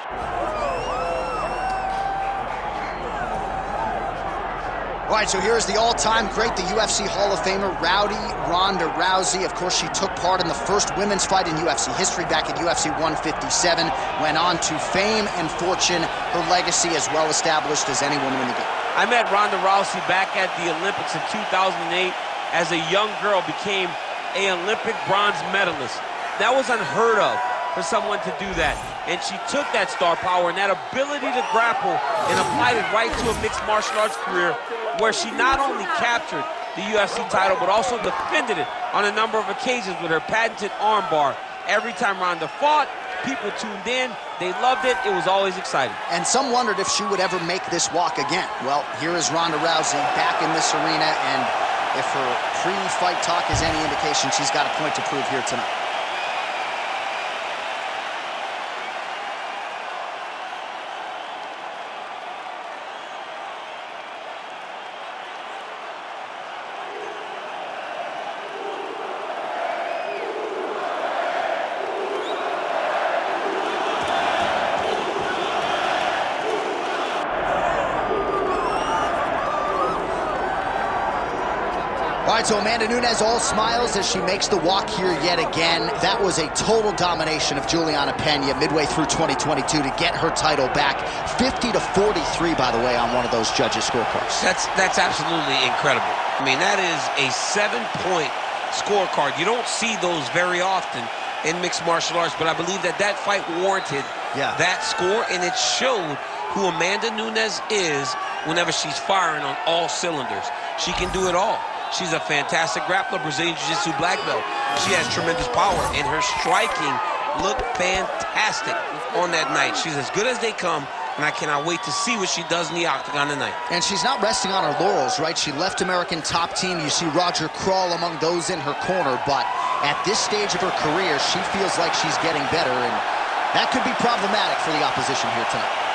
All right, so here's the all-time great, the UFC Hall of Famer, Ronda Rousey. Of course, she took part in the first women's fight in UFC history back at UFC 157, went on to fame and fortune, her legacy as well established as any woman in the game. I met Ronda Rousey back at the Olympics in 2008. As a young girl, became an Olympic bronze medalist. That was unheard of for someone to do that. And she took that star power and that ability to grapple and applied it right to a mixed martial arts career, where she not only captured the UFC title, but also defended it on a number of occasions with her patented armbar. Every time Ronda fought, people tuned in, they loved it, it was always exciting. And some wondered if she would ever make this walk again. Well, here is Ronda Rousey back in this arena, and if her pre-fight talk is any indication, she's got a point to prove here tonight. All right, so Amanda Nunes all smiles as she makes the walk here yet again. That was a total domination of Juliana Pena midway through 2022 to get her title back. 50-43, by the way, on one of those judges' scorecards. That's absolutely incredible. I mean, that is a 7-point scorecard. You don't see those very often in mixed martial arts, but I believe that that fight warranted that score, and it showed who Amanda Nunes is whenever she's firing on all cylinders. She can do it all. She's a fantastic grappler, Brazilian Jiu-Jitsu black belt. She has tremendous power, and her striking looked fantastic on that night. She's as good as they come, and I cannot wait to see what she does in the octagon tonight. And she's not resting on her laurels, right? She left American Top Team. You see Roger Crawl among those in her corner, but at this stage of her career, she feels like she's getting better, and that could be problematic for the opposition here tonight.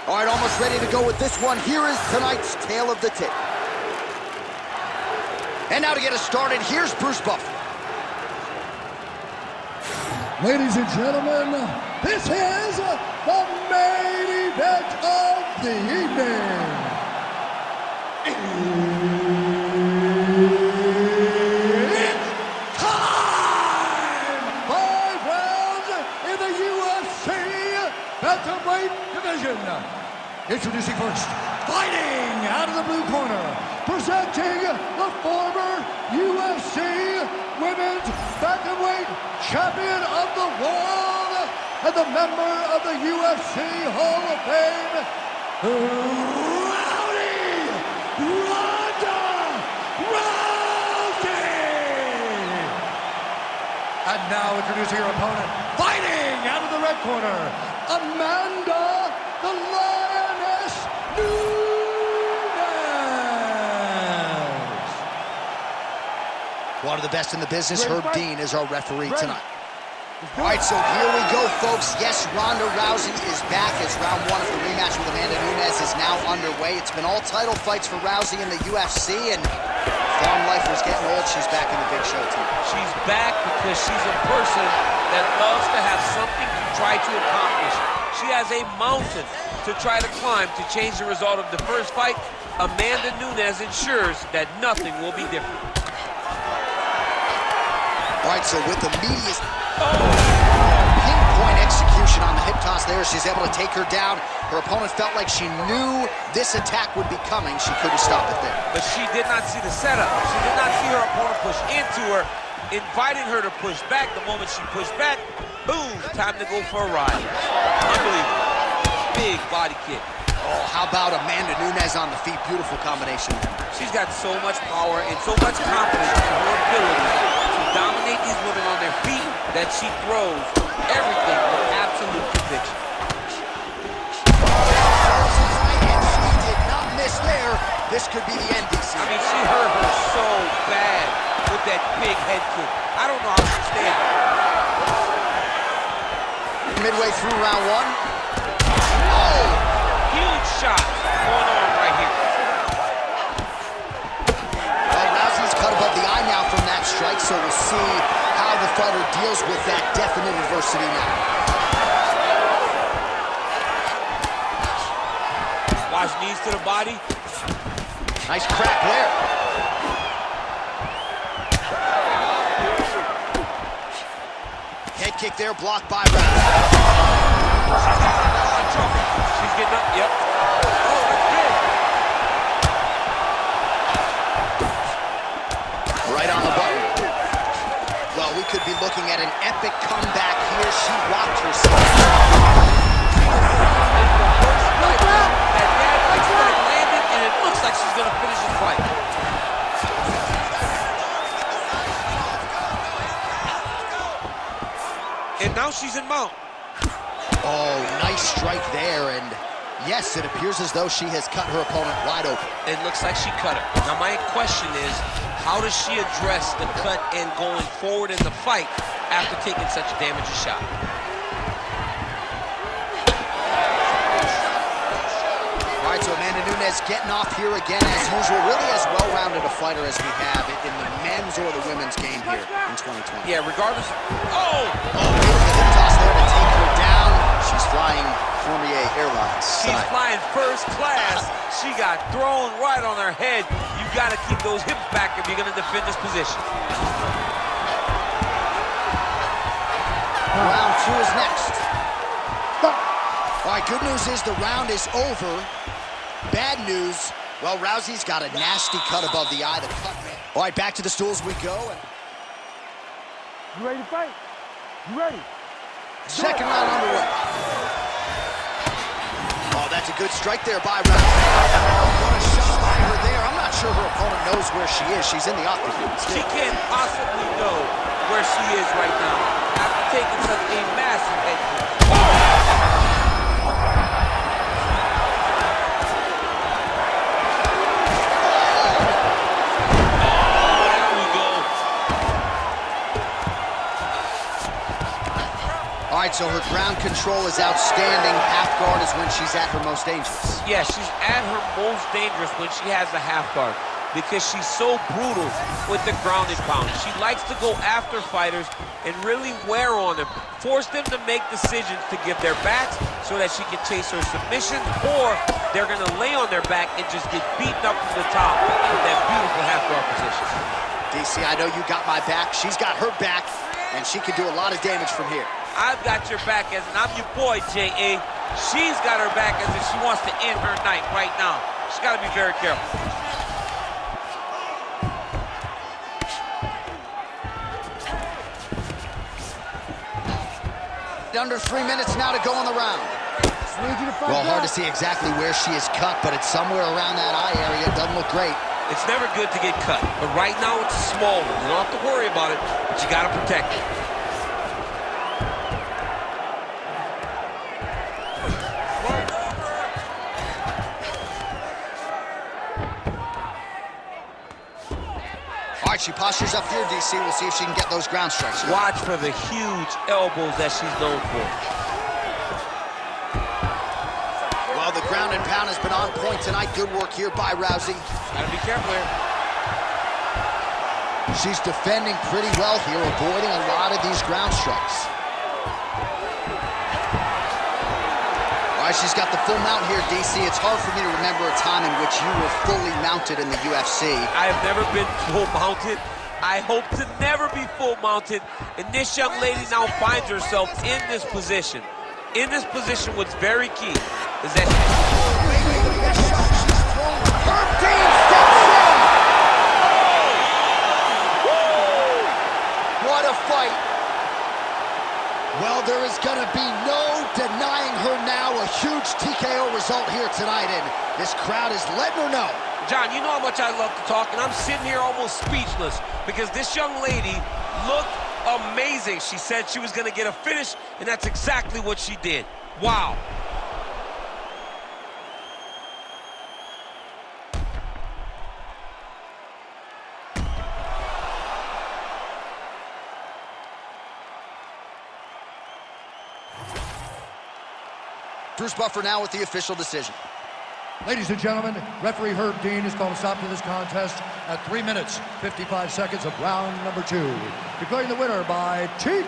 All right, almost ready to go with this one. Here is tonight's tale of the tape. And now to get us started, here's Bruce Buffer. Ladies and gentlemen, this is the main event of the evening. It's time! 5 rounds in the UFC bantamweight division. Introducing first, fighting out of the blue corner, presenting the former UFC Women's Bantamweight Champion of the World and the member of the UFC Hall of Fame, Ronda Rousey! And now introducing her opponent, fighting out of the red corner, Amanda the Lioness Nunes! One of the best in the business, Herb Dean, is our referee tonight. All right, so here we go, folks. Yes, Ronda Rousey is back as round one of the rematch with Amanda Nunes is now underway. It's been all title fights for Rousey in the UFC, and farm life was getting old. She's back in the big show tonight. She's back because she's a person that loves to have something to try to accomplish. She has a mountain to try to climb to change the result of the first fight. Amanda Nunes ensures that nothing will be different. All right, so with the media's pinpoint execution on the hip toss there, she's able to take her down. Her opponent felt like she knew this attack would be coming. She couldn't stop it there. But she did not see the setup. She did not see her opponent push into her, inviting her to push back. The moment she pushed back, boom, time to go for a ride. Unbelievable. Big body kick. Oh, how about Amanda Nunes on the feet? Beautiful combination. She's got so much power and so much confidence in her ability to dominate these women on their feet that she throws everything with absolute conviction. And she did not miss there. This could be the end, DC. I mean, she hurt her so bad with that big head kick. I don't know how she stayed. midway through round one. Oh! Huge shot going on right here. Well, Rousey's cut above the eye now from that strike, so we'll see how the fighter deals with that definite adversity now. Watch knees to the body. Nice crack there. Head kick there, blocked by Rousey. She's getting up, yep. Oh, that's big. Right on the button. Well, we could be looking at an epic comeback here. She rocked herself. Landed, and it looks like she's gonna finish this fight. And now she's in mount. Oh, nice strike there, and yes, it appears as though she has cut her opponent wide open. It looks like she cut her. Now my question is, how does she address the cut and going forward in the fight after taking such a damaging shot? All right, so Amanda Nunes getting off here again as usual. Really as well-rounded a fighter as we have in the men's or the women's game here in 2020. Yeah, regardless. Oh! Beautiful hip toss there to take her down. She's flying Formier Airlines. She's flying first class. She got thrown right on her head. You got to keep those hips back if you're going to defend this position. Round two is next. All right, good news is the round is over. Bad news, well, Rousey's got a nasty cut above the eye. The cut. All right, back to the stools we go. You ready to fight? You ready? Second round underway. Oh, that's a good strike there by Rousey. What a shot by her there. I'm not sure her opponent knows where she is. She's in the octagon. She can't possibly know where she is right now after taking such a massive head kick. All right, so her ground control is outstanding. Half guard is when she's at her most dangerous. Yeah, she's at her most dangerous when she has the half guard because she's so brutal with the ground and pound. She likes to go after fighters and really wear on them, force them to make decisions to give their backs so that she can chase her submission, or they're going to lay on their back and just get beaten up from the top with that beautiful half guard position. DC, I know you got my back. She's got her back, and she can do a lot of damage from here. I've got your back as in I'm your boy, J.A. She's got her back as if she wants to end her night right now. She's got to be very careful. Under 3 minutes now to go in the round. Well, hard to see exactly where she is cut, but it's somewhere around that eye area. It doesn't look great. It's never good to get cut, but right now it's a small one. You don't have to worry about it, but you got to protect it. All right, she postures up here, DC. We'll see if she can get those ground strikes. Watch for the huge elbows that she's known for. Well, the ground and pound has been on point tonight. Good work here by Rousey. Gotta be careful here. She's defending pretty well here, avoiding a lot of these ground strikes. All right, she's got the full mount here, DC. It's hard for me to remember a time in which you were fully mounted in the UFC. I have never been full mounted. I hope to never be full mounted. And this young lady now finds herself in this position. In this position, what's very key is that Herb Dean steps in! What a fight! Well, there is going to be no denying her now. A huge TKO result here tonight, and this crowd is letting her know. John, you know how much I love to talk, and I'm sitting here almost speechless because this young lady looked amazing. She said she was going to get a finish, and that's exactly what she did. Wow. Bruce Buffer now with the official decision. Ladies and gentlemen, referee Herb Dean has called a stop to this contest at 3 minutes, 55 seconds of round number 2. Declaring the winner by TKO,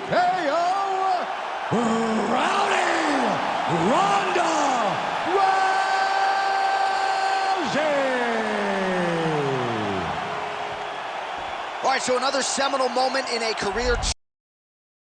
Ronda Rousey! All right, so another seminal moment in a career